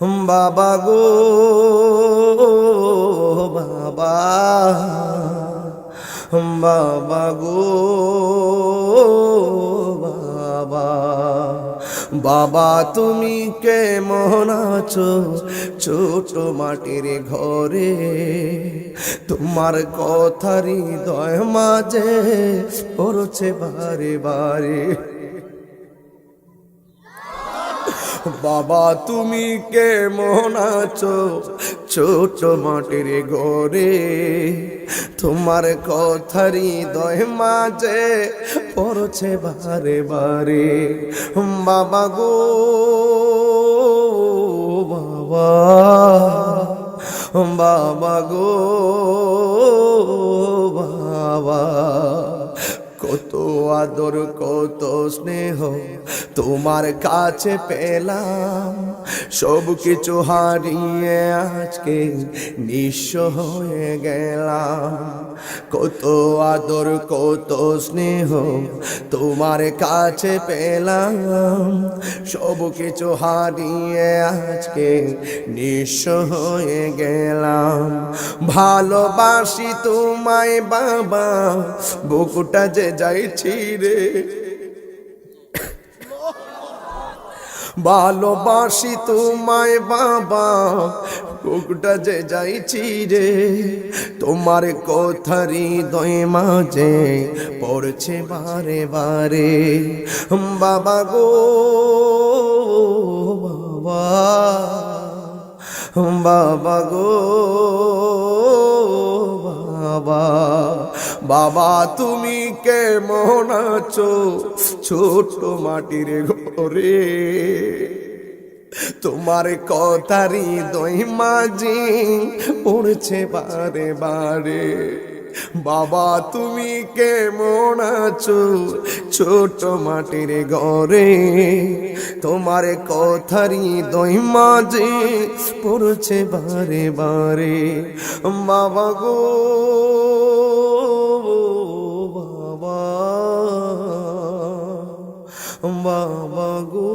বাবা গো বাবা, বাবা গো বাবা, বাবা তুমি কেমন আছো ছোট মাটির ঘরে? তোমার কথা হৃদয় মাঝে পড়ছে বারে বারে। বাবা তুমি কেমন আছো ছোট মাটির ঘরে? তোমার কথা হৃদয় মাঝে পড়ছে বারে বারে। বাবা গো বাবা, বাবা গো বাবা, কত আদর কত স্নেহ তোমার কাছে পেলাম, সব কিছু হারিয়ে আজকে নিঃস্ব হয়ে গেলাম। কত আদর কত স্নেহ তোমার কাছে পেলাম, সব কিছু হারিয়ে আজকে নিঃস্ব হয়ে গেলাম। ভালোবাসি তোমায় বাবা, বুকটা যে যাইছি রে। ভালোবাসি তোমায় বাবা, বুকটা যে যাইছি রে। তোমার কথা হৃদয় মাঝে পড়ছে বারে বারে। বাবা গো বাবা, বাবা গো বাবা, বাবা তুমি কেমন আছো ছোট মাটির ঘরে? তোমার কথা হৃদয় মাঝে পড়ছে বারে বারে। বাবা তুমি কেমন আছো ছোট মাটির ঘরে? তোমার কথা হৃদয় মাঝে পড়ছে বারে বারে। বাবা গো বাবা, বাবা গো